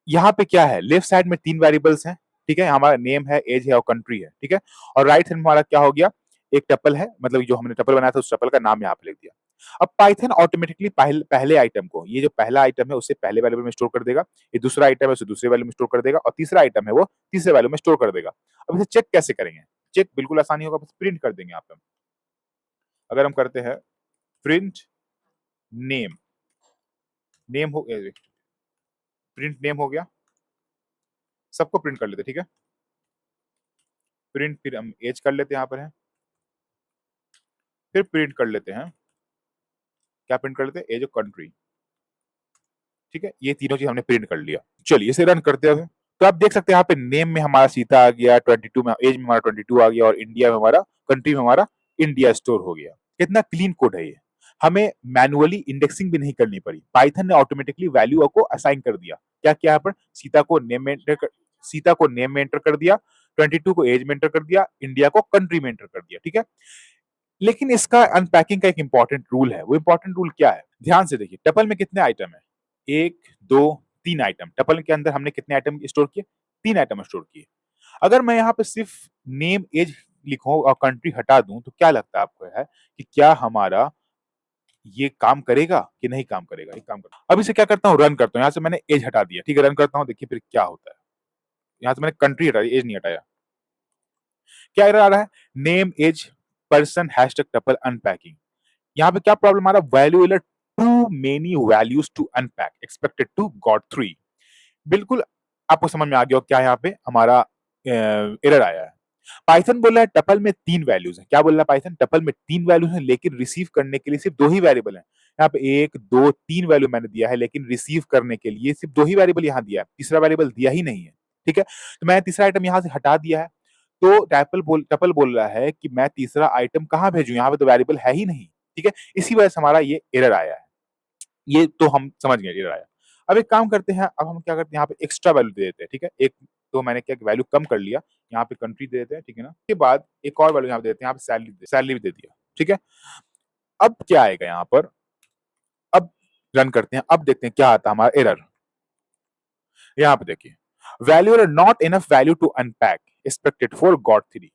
यहाँ पे क्या है, लेफ्ट साइड में 3 वेरिएबल्स हैं, ठीक है? हमारा नेम है, एज है और कंट्री है, ठीक है? और राइट हैंड में हमारा क्या हो गया, एक टपल है, मतलब जो हमने टपल बनाया था उस टपल का नाम यहाँ पे लिख दिया। अब पाइथन ऑटोमेटिकली पहले आइटम को, ये जो पहला आइटम है उसे पहले वैल्यू में स्टोर कर देगा, ये दूसरा आइटम है उसे दूसरे वैल्यू में स्टोर कर देगा और तीसरा आइटम है वो तीसरे वैल्यू में स्टोर कर देगा। अब इसे चेक कैसे करेंगे? चेक बिल्कुल आसानी होगा, बस प्रिंट कर देंगे यहाँ पे। अगर हम करते हैं प्रिंट नेम, नेम हो प्रिंट नेम हो गया, सबको प्रिंट कर लेते हैं, ठीक है। प्रिंट फिर हम एज कर लेते हैं, यहाँ पर है, फिर प्रिंट कर लेते हैं, क्या प्रिंट कर लेते हैं, एज ऑफ कंट्री, ठीक है। ये तीनों चीज हमने प्रिंट कर लिया। चलिए इसे रन करते हैं। तो आप देख सकते हैं यहाँ पे नेम में हमारा सीता आ गया, 22 में एज में हमारा 22 आ गया, और इंडिया में हमारा, कंट्री में हमारा इंडिया स्टोर हो गया। कितना क्लीन कोड है ये। हमें मैनुअली इंडेक्सिंग भी नहीं करनी पड़ी, पाइथन ने ऑटोमेटिकली वैल्यू को असाइन कर दिया। क्या किया यहाँ पर, सीता को नेम में एंटर कर दिया, 22 को एज में एंटर कर दिया, इंडिया को कंट्री में एंटर कर दिया, ठीक है। लेकिन इसका अनपैकिंग का एक इंपॉर्टेंट रूल है। वो इंपॉर्टेंट रूल क्या है, ध्यान से देखिए। टपल में कितने आइटम है, 1 2 3 आइटम। टपल के अंदर हमने कितने आइटम स्टोर किए, 3 आइटम स्टोर किए। अगर मैं यहाँ पे सिर्फ नेम एज लिखूं और कंट्री हटा दूं, तो क्या लगता है आपको है कि क्या हमारा ये काम करेगा कि नहीं काम करेगा। एक काम करता हूं, अब इसे क्या करता हूँ, रन करता हूँ। यहाँ से मैंने एज हटा दिया, ठीक है, रन करता हूँ, देखिए फिर क्या होता है। यहाँ से मैंने कंट्री हटा दिया, एज नहीं हटाया। क्या एरर आ रहा है, name age person hashtag tuple unpacking. यहाँ पे क्या प्रॉब्लम आ रहा है, value error, too many values to unpack, expected two got 3। बिल्कुल आपको समझ में आ गया क्या यहाँ पे हमारा एरर आया है। पाइथन बोल रहा है टपल में 3 वैल्यूज हैं। क्या बोल रहा है पाइथन, टपल में 3 वैल्यूज हैं, लेकिन रिसीव करने के लिए सिर्फ 2 ही वेरिएबल हैं। यहाँ पे 1 2 3 वैल्यू मैंने दिया है, लेकिन रिसीव करने के लिए सिर्फ 2 ही वेरिएबल यहाँ दिया है, तीसरा वेरिएबल दिया ही नहीं है, ठीक है। तो मैंने तीसरा आइटम यहाँ से हटा दिया है। तो टपल बोल रहा है कि मैं तीसरा आइटम कहाँ भेजूं, यहाँ पे तो वेरिएबल है ही नहीं, ठीक है। इसी वजह से हमारा ये एरर आया है। ये तो हम समझ गए एरर आया। अब एक काम करते हैं, अब हम क्या करते हैं, यहाँ पे एक्स्ट्रा वैल्यू दे देते हैं, ठीक है। एक तो मैंने क्या वैल्यू कम कर लिया, यहाँ पे कंट्री दे देते हैं, ठीक है ना। उसके बाद एक और वैल्यू यहाँ पे देते हैं, यहाँ पे सैलरी भी दे दिया, ठीक है। अब क्या आएगा यहाँ पर, अब रन करते हैं, अब देखते हैं क्या आता है हमारा एरर। यहाँ पे देखिए, value are not enough value to unpack, expected four got 3।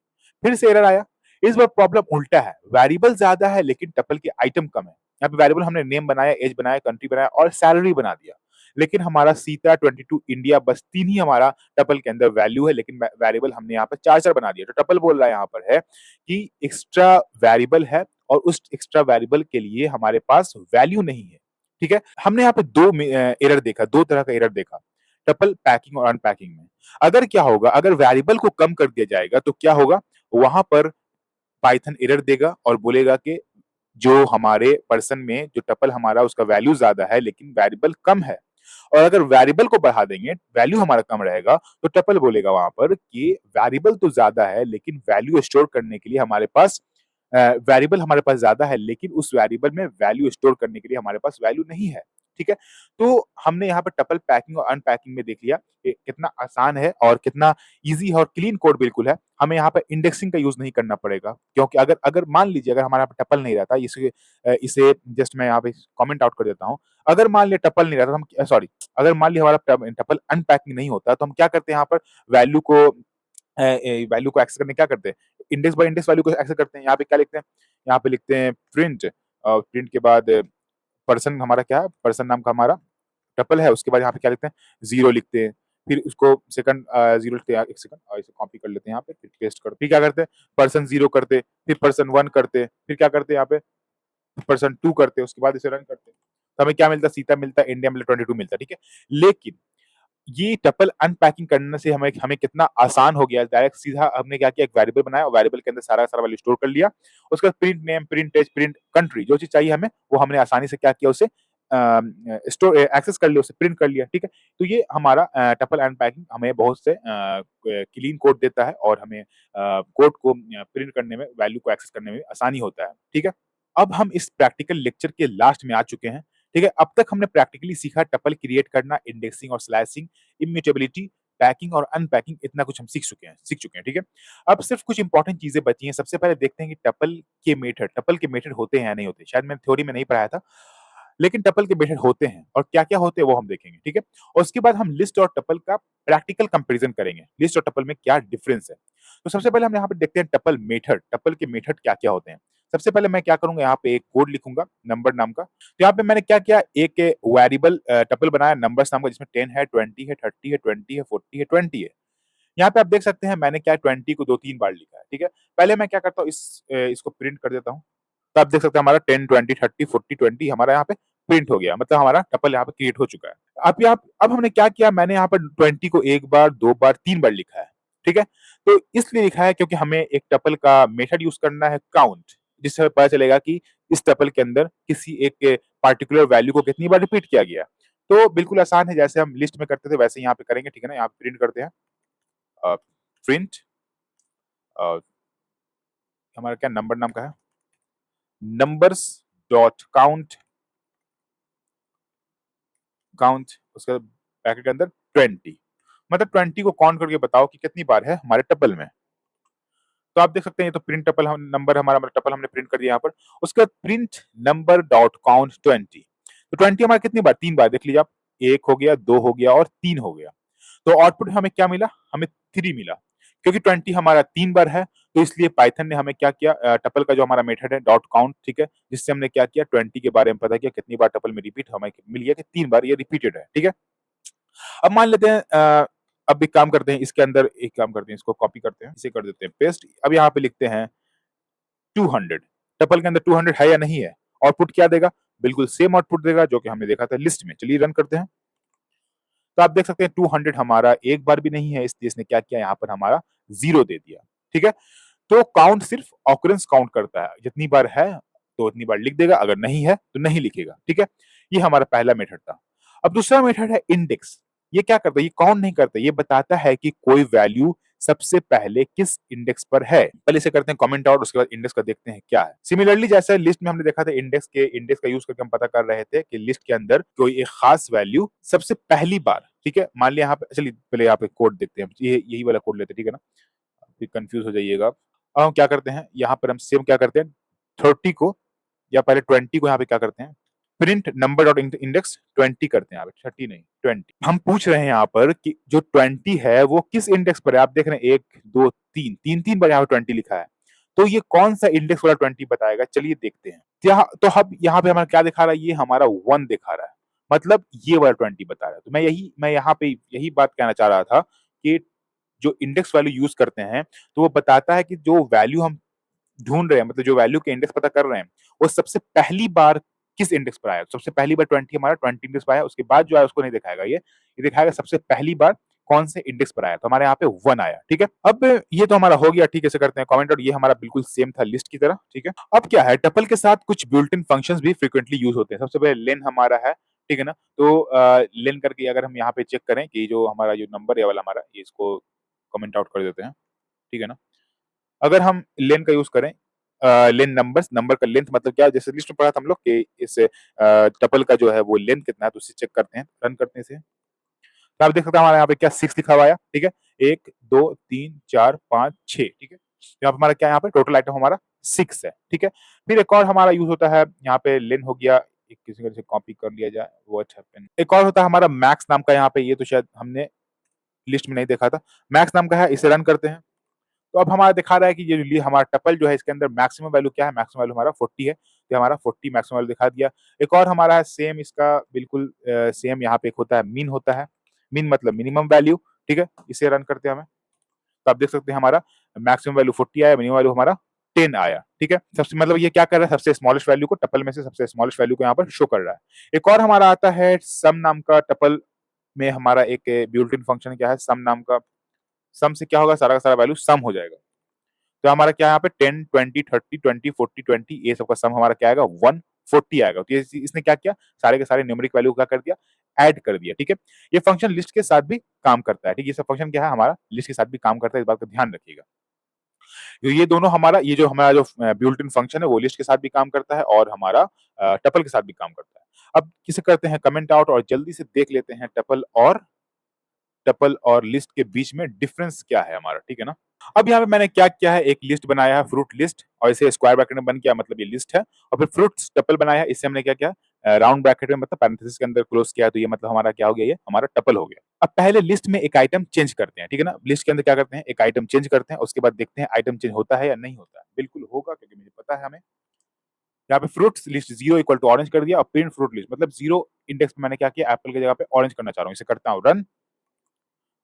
फिर से एरर आया। इस बार प्रॉब्लम उल्टा है, वेरिएबल ज्यादा है लेकिन टपल के आइटम कम है। यहाँ पे वेरिएबल हमने नेम बनाया, एज बनाया, कंट्री बनाया और सैलरी बना दिया, लेकिन हमारा सीता 22 इंडिया बस 3 ही हमारा टपल के अंदर वैल्यू है, लेकिन वेरिएबल हमने यहाँ पर 4 बना दिया। तो टपल बोल रहा है यहाँ पर है कि एक्स्ट्रा वेरिएबल है और उस एक्स्ट्रा वेरिएबल के लिए हमारे पास वैल्यू नहीं है, ठीक है। हमने यहाँ पे दो एरर देखा, दो तरह का एरर देखा, टपल पैकिंग और अनपैकिंग में। अगर क्या होगा, अगर वेरिएबल को कम कर दिया जाएगा तो क्या होगा, वहां पर पाइथन एरर देगा और बोलेगा कि जो हमारे पर्सन में जो टपल हमारा उसका वैल्यू ज्यादा है लेकिन वेरिएबल कम है। और अगर वेरिएबल को बढ़ा देंगे, वैल्यू हमारा कम रहेगा, तो टपल बोलेगा वहां पर कि वेरिएबल तो ज्यादा है लेकिन वैल्यू स्टोर करने के लिए हमारे पास वेरिएबल हमारे पास ज्यादा है, लेकिन उस वेरिएबल में वैल्यू स्टोर करने के लिए हमारे पास वैल्यू नहीं है, ठीक है। तो हमने यहाँ पर टपल पैकिंग और अनपैकिंग में देख लिया कि कितना आसान है और कितना ईजी है और क्लीन कोड बिल्कुल है। हमें यहाँ पे इंडेक्सिंग का यूज नहीं करना पड़ेगा, क्योंकि अगर अगर मान लीजिए अगर हमारा टपल नहीं रहता, इसे जस्ट मैं यहाँ पे कमेंट आउट कर देता हूँ। अगर मान लिया टपल नहीं रहता, हम सॉरी, अगर मान लिया हमारा टपल अनपैकिंग नहीं होता, तो हम क्या करते हैं, यहाँ पर वैल्यू को वैल्यू को एक्सेस करने क्या करते हैं, इंडेक्स बाय इंडेक्स वैल्यू को एक्सेस करते हैं। यहाँ पे क्या लिखते हैं, यहाँ पे लिखते हैं प्रिंट, प्रिंट के बाद पर्सन हमारा क्या है, पर्सन नाम का हमारा टपल है, उसके बाद यहाँ पे क्या लिखते हैं, 0 लिखते हैं, फिर उसको सेकंड 0 लिखते हैं, एक सेकंड इसे कॉपी कर लेते हैं यहाँ पे, फिर पेस्ट कर, फिर क्या करते हैं, पर्सन 0 करते, फिर पर्सन 1 करते, फिर क्या करते हैं यहाँ पे, पर्सन 2 करते, उसके बाद इसे रन करते। तो हमें क्या मिलता है, सीता मिलता है, इंडिया मिलता है, 22 मिलता है, ठीक है। लेकिन ये टपल अनपैकिंग करने से हमें हमें कितना आसान हो गया। डायरेक्ट सीधा हमने क्या किया, एक वेरिएबल बनाया और वेरिएबल के अंदर सारा का सारा वैल्यू स्टोर कर लिया। उसके बाद print name, print age, print country, जो चीज चाहिए हमें वो हमने आसानी से क्या किया, उसे स्टोर एक्सेस कर लिया, उसे प्रिंट कर लिया, ठीक है। तो ये हमारा टपल अनपैकिंग हमें बहुत से क्लीन कोड देता है और हमें कोड को प्रिंट करने में, वैल्यू को एक्सेस करने में आसानी होता है, ठीक है। अब हम इस प्रैक्टिकल लेक्चर के लास्ट में आ चुके हैं, ठीक है। अब तक हमने प्रैक्टिकली सीखा टपल क्रिएट करना, इंडेक्सिंग और स्लैशिंग, इम्यूटेबिलिटी, पैकिंग और अनपैकिंग, इतना कुछ हम सीख चुके हैं, ठीक है। अब सिर्फ कुछ इंपॉर्टेंट चीजें बची हैं। सबसे पहले देखते हैं कि टपल के मेथड होते हैं या नहीं होते। शायद मैंने थ्योरी में नहीं पढ़ाया था, लेकिन टपल के मेथड होते हैं और क्या-क्या होते हैं वो हम देखेंगे, ठीक है। और उसके बाद हम लिस्ट और टपल का प्रैक्टिकल कंपैरिजन करेंगे, लिस्ट और टपल में क्या डिफरेंस है। तो सबसे पहले हम यहाँ पे देखते हैं टपल के मेथड क्या-क्या होते हैं। सबसे पहले मैं क्या करूँगा, यहाँ पे एक कोड लिखूँगा नंबर नाम का। तो यहाँ पे मैंने क्या किया, एक वेरिएबल टपल बनाया नंबर्स नाम का, जिसमें 10 है, 20 है, 30 है, 20 है, 40 है, 20 है। यहाँ पे आप देख सकते हैं मैंने क्या 20 को 2-3 बार लिखा है, ठीक है। पहले मैं क्या करता हूँ, इसको प्रिंट कर देता हूँ। तो आप देख सकते हैं हमारा 10, 20, 30, 40, 20 हमारा यहाँ पे प्रिंट हो गया, मतलब हमारा टपल यहाँ पे क्रिएट हो चुका है। अब हमने क्या किया, मैंने यहाँ पर 20 को 1 बार, 2 बार, 3 बार लिखा है, ठीक है? तो इसलिए लिखा है क्योंकि हमें एक टपल का मेथड यूज़ करना है काउंट, जिससे हमें पता चलेगा कि इस टपल के अंदर किसी एक पार्टिकुलर वैल्यू को कितनी बार रिपीट किया गया। तो बिल्कुल आसान है, जैसे हम लिस्ट में करते थे वैसे यहाँ पे करेंगे, ठीक है ना? यहाँ पे प्रिंट करते हैं, प्रिंट अ, हमारा क्या नंबर नाम का है, नंबर्स डॉट काउंट, काउंट उसके बाद ब्रैकेट के अंदर 20, मतलब 20 को काउंट करके बताओ कि कितनी बार है हमारे टपल में। तो आप देख सकते हैं ये तो प्रिंट टपल हम नंबर हमारा मतलब टपल हमने प्रिंट कर दिया यहाँ पर। उसके बाद प्रिंट नंबर डॉट काउंट 20, तो 20 हमारा कितनी बार, 3 बार, देख लीजिए आप, 1 हो गया, 2 हो गया और 3 हो गया। तो आउटपुट हमें क्या मिला, हमें 3 मिला। क्योंकि 20 हमारा 3 बार है, तो इसलिए पाइथन ने हमें क्या किया, टपल का जो हमारा मेथड है डॉट काउंट, ठीक है, जिससे हमने क्या किया 20 के बारे में पता किया कितनी बार टपल में रिपीट, हमें मिल गया कि 3 बार ये रिपीटेड है, ठीक है। अब मान लेते हैं अब एक काम करते हैं, इसके अंदर एक काम करते हैं, इसको कॉपी करते हैं, इसे कर देते हैं पेस्ट। अब यहाँ पे लिखते हैं 200, टपल के अंदर 200 है या नहीं है। आउटपुट क्या देगा, बिल्कुल सेम आउटपुट देगा जो कि हमने देखा था लिस्ट में। चलिए रन करते हैं, तो आप देख सकते हैं 200 हमारा एक बार भी नहीं है, इसलिए इसने क्या किया, यहाँ पर हमारा 0 दे दिया, ठीक है। तो काउंट सिर्फ ऑकरेंस काउंट करता है, जितनी बार है तो उतनी बार लिख देगा, अगर नहीं है तो नहीं लिखेगा, ठीक है। ये हमारा पहला मेथड था। अब दूसरा मेथड है इंडेक्स। ये क्या करता है, ये काउंट नहीं करता, ये बताता है कि कोई वैल्यू सबसे पहले किस इंडेक्स पर है। पहले इसे करते हैं कमेंट आउट, उसके बाद इंडेक्स का देखते हैं क्या है। सिमिलरली जैसे लिस्ट में हमने देखा था, इंडेक्स का यूज करके हम पता कर रहे थे कि लिस्ट के अंदर कोई एक खास वैल्यू सबसे पहली बार, ठीक है, मान लिया यहाँ पे, चलिए पहले यहाँ पे कोड देखते हैं, ये यही वाला कोड लेते हैं, ठीक है ना, फिर कंफ्यूज हो जाइएगा आप। अब हम क्या करते हैं, यहाँ पर हम सेम क्या करते हैं, 30 को या पहले 20 को यहाँ पे क्या करते हैं, प्रिंट नंबर डॉट इंडेक्स 20 करते हैं, यहाँ पे 30 नहीं 20। हम पूछ रहे हैं यहाँ पर कि जो 20 है वो किस इंडेक्स पर है। आप देख रहे हैं 1, 2, 3, 3 बार यहाँ पे 20 लिखा है, तो ये कौन सा इंडेक्स वाला 20 बताएगा, चलिए देखते हैं। तो अब यहाँ पे हमारा क्या दिखा रहा है, ये हमारा 1 दिखा रहा है, मतलब ये वाला 20 बता रहा है। तो मैं यहाँ पे यही बात कहना चाह रहा था कि जो इंडेक्स वैल्यू यूज करते हैं, तो वो बताता है कि जो वैल्यू हम ढूंढ रहे हैं, मतलब जो वैल्यू के इंडेक्स पता कर रहे हैं, वो सबसे पहली बार किस इंडेक्स पर आया। सबसे पहली बार 20 हमारा 20 इंडेक्स पर आया, उसके बाद जो आया उसको नहीं दिखाएगा, ये दिखाएगा सबसे पहली बार कौन से इंडेक्स पर आया। तो हमारे यहाँ पे 1 आया, ठीक है। अब ये तो हमारा हो गया, ठीक है, इसे करते हैं कमेंट और ये हमारा बिल्कुल सेम था लिस्ट की तरह, ठीक है। अब क्या है, टपल के साथ कुछ बिल्ट इन फंक्शंस भी फ्रीक्वेंटली यूज होते हैं। सबसे पहले लेन हमारा है, ठीक है ना, तो लेन करके अगर हम यहाँ पे चेक करें कि जो हमारा जो नंबर है वाला हमारा, ये इसको कमेंट आउट कर देते हैं, ठीक है ना। अगर हम लेन का यूज करें, लेन नंबर का लेंथ मतलब क्या है, जैसे लिस्ट में पढ़ा था हम लोग कि इस टपल का जो है वो लेंथ कितना है, तो उसे चेक करते हैं, रन करते हैं इसे। तो आप देख सकते हैं हमारे यहाँ पे क्या 6 लिखा हुआ है, ठीक है, 1, 2, 3, 4, 5, 6, ठीक है। यहाँ पे हमारा क्या है, यहाँ पे टोटल आइटम हमारा 6 है, ठीक है। फिर एक और हमारा यूज होता है, यहाँ पे लेन हो गया, एक किसी तरह से कॉपी कर लिया जाए, व्हाट हैपेंड। एक और होता है हमारा मैक्स नाम का, यहाँ पे ये तो शायद हमने लिस्ट में नहीं देखा था, मैक्स नाम का है, इसे रन करते हैं। तो अब हमारा दिखा रहा है कि ये हमारा टपल जो है इसके अंदर मैक्सिमम वैल्यू क्या है, मैक्सिमम वैल्यू हमारा 40 है, तो हमारा 40 मैक्सिमम वैल्यू दिखा दिया। एक और हमारा है सेम, इसका बिल्कुल सेम, यहाँ पे एक होता है मीन होता है, मीन मतलब मिनिमम वैल्यू, ठीक है, इसे रन करते हैं हमें। तो आप देख सकते हैं हमारा मैक्सिमम वैल्यू 40 आया, मिनिमम वैल्यू हमारा 10 आया, ठीक है। सबसे मतलब ये क्या कर रहा है, सबसे स्मॉलेस्ट वैल्यू को, टपल में से सबसे स्मॉलेस्ट वैल्यू को यहाँ पर शो कर रहा है। एक और हमारा आता है सम नाम का, टपल में हमारा एक बिल्ट इन फंक्शन क्या है, सम नाम का। सम से क्या होगा, सारा का सारा वैल्यू सम हो जाएगा। तो हमारा क्या है यहाँ पे 10, 20, 30, 20, 40, 20, ये सबका सम हमारा क्या आएगा, 140 आएगा। तो इसने क्या किया, सारे के सारे न्यूमेरिक वैल्यू क्या कर दिया, ऐड कर दिया, ठीक है। ये फंक्शन लिस्ट के साथ भी काम करता है, ठीक है। ये सब फंक्शन क्या है, हमारा लिस्ट के साथ भी काम करता है, इस बात का ध्यान रखिएगा। तो ये दोनों हमारा, ये जो हमारा जो बिल्ट इन फंक्शन है वो लिस्ट के साथ भी काम करता है और हमारा टपल के साथ भी काम करता है। अब किसे करते हैं कमेंट आउट और जल्दी से देख लेते हैं टपल और लिस्ट के बीच में डिफरेंस क्या है हमारा, ठीक है ना। अब यहाँ पे मैंने क्या किया है, एक लिस्ट बनाया है फ्रूट लिस्ट, और इसे स्क्वायर ब्रैकेट में बंद किया, मतलब ये लिस्ट है। और फिर फ्रूट्स टपल बनाया है, इससे हमने क्या किया, राउंड ब्रैकेट में मतलब पैरेंथेसिस के अंदर क्लोज किया, तो ये मतलब हमारा क्या हो गया, ये हमारा टपल हो गया। अब पहले लिस्ट में एक आइटम चेंज करते हैं, ठीक है ना। लिस्ट के अंदर क्या करते हैं, एक आइटम चेंज करते हैं, उसके बाद देखते हैं आइटम चेंज होता है या नहीं होता है। बिल्कुल होगा, क्योंकि मुझे पता है हमें। यहाँ पे fruits list 0 equal to orange कर दिया, और प्रिंट फ्रूट लिस्ट मतलब 0 इंडेक्स में मैंने क्या किया, एप्पल की जगह पे ऑरेंज करना चाह रहा हूँ, इसे करता हूँ रन।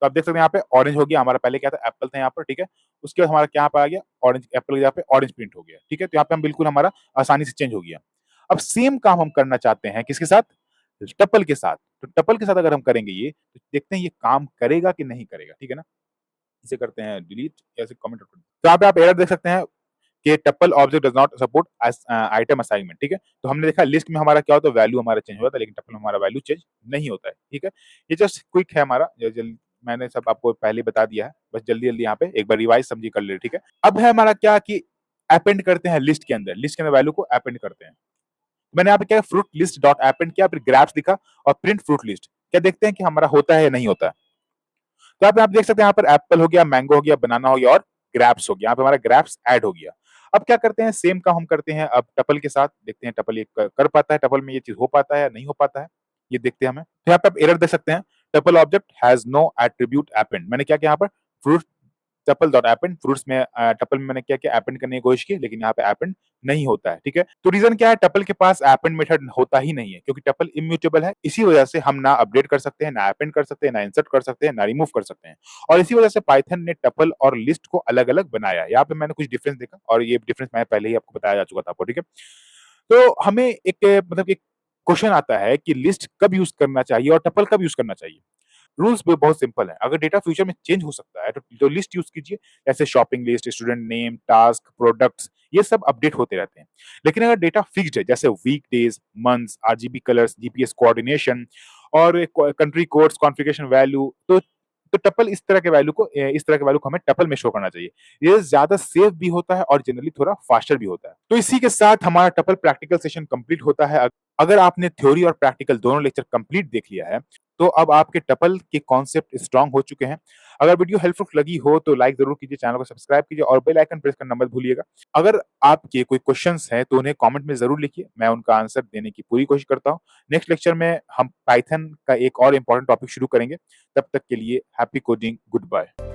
तो आप देख सकते हैं यहाँ पे ऑरेंज हो गया, हमारा पहले क्या था एप्पल था यहाँ पर, ठीक है। उसके बाद हमारा क्या यहाँ पे आ गया ऑरेंज, एप्पल की जगह पे ऑरेंज प्रिंट हो गया, ठीक है। तो यहाँ पे हम बिल्कुल हमारा आसानी से चेंज हो गया। अब सेम काम हम करना चाहते हैं किसके साथ? टपल के साथ। तो टपल के साथ अगर हम करेंगे ये, तो देखते हैं ये काम करेगा कि नहीं करेगा, ठीक है ना? इसे करते हैं डिलीट, ऐसे कमेंट। तो यहाँ पे आप एरर देख सकते हैं कि tuple object does not support item assignment, ठीक है। तो हमने देखा लिस्ट में हमारा क्या होता है, वैल्यू हमारा चेंज होता है, लेकिन टपल में हमारा वैल्यू चेंज नहीं होता है, ठीक है। ये जस्ट क्विक है हमारा, मैंने सब आपको पहले ही बता दिया है, बस जल्दी-जल्दी यहाँ पे एक बार रिवाइज समझिए कर ले, ठीक है। अब है हमारा क्या कि अपेंड करते हैं लिस्ट के अंदर वैल्यू को अपेंड करते हैं। मैंने यहाँ पे क्या फ्रूट लिस्ट डॉट अपेंड किया, फिर ग्रैप्स लिखा और प्रिंट फ्रूट लिस्ट। क्या देखते हैं कि हमारा होता है या नहीं होता है? तो आप देख सकते हैं यहाँ पर एप्पल हो गया, मैंगो हो गया, बनाना हो गया और ग्रैप्स हो गया। यहाँ पे हमारा ग्रैप्स ऐड हो गया। अब क्या करते हैं, सेम काम हम करते हैं अब टपल के साथ। देखते हैं टपल ये कर पाता है, टपल में ये चीज हो पाता है या नहीं हो पाता है, ये देखते हैं हमें। तो यहाँ पे आप एरर देख सकते हैं, tuple object has no attribute append. मैंने क्या किया यहाँ पर fruit tuple dot append, fruits में टपल में मैंने क्या किया अपेंड करने की कोशिश की, लेकिन यहाँ पे अपेंड नहीं होता है, ठीक है। तो रीजन क्या है, टपल के पास अपेंड मेथड होता ही नहीं है, क्योंकि टपल इम्यूटेबल है। इसी वजह से हम ना अपडेट कर सकते हैं, ना अपेंड कर सकते हैं, ना इंसर्ट कर सकते हैं, ना रिमूव कर सकते हैं। और इसी वजह से पाइथन ने टपल और लिस्ट को अलग-अलग बनाया है। यहाँ पे मैंने कुछ डिफरेंस देखा और ये डिफरेंस मैं पहले ही आपको बताया जा चुका था आपको, ठीक है। तो हमें एक मतलब एक क्वेश्चन आता है कि लिस्ट कब यूज़ करना चाहिए और टपल कब यूज़ करना चाहिए? रूल्स भी बहुत सिंपल है। अगर डेटा फ्यूचर में चेंज हो सकता है तो लिस्ट यूज़ कीजिए। जैसे shopping list, student name, task, products, ये सब अपडेट होते रहते हैं। लेकिन अगर डेटा फिक्स्ड है जैसे weekdays, months, RGB colours, GPS coordination और कंट्री कोड्स, कॉन्फ़िगरेशन वैल्यू, तो टपल इस तरह के वैल्यू को हमें टपल में शो करना चाहिए। ये ज़्यादा सेफ भी होता है और जनरली थोड़ा फास्टर भी होता है। तो इसी के साथ हमारा टपल प्रैक्टिकल सेशन कंप्लीट होता है। अगर आपने थ्योरी और प्रैक्टिकल दोनों लेक्चर कंप्लीट देख लिया है, तो अब आपके टपल के कॉन्सेप्ट स्ट्रॉन्ग हो चुके हैं। अगर वीडियो हेल्पफुल लगी हो तो लाइक ज़रूर कीजिए, चैनल को सब्सक्राइब कीजिए और बेल आइकन प्रेस करना मत भूलिएगा। अगर आपके कोई क्वेश्चन्स हैं तो उन्हें कमेंट में ज़रूर लिखिए, मैं उनका आंसर देने की पूरी कोशिश करता हूँ। नेक्स्ट लेक्चर में हम पाइथन का एक और इम्पोर्टेंट टॉपिक शुरू करेंगे। तब तक के लिए हैप्पी कोडिंग, गुड बाय।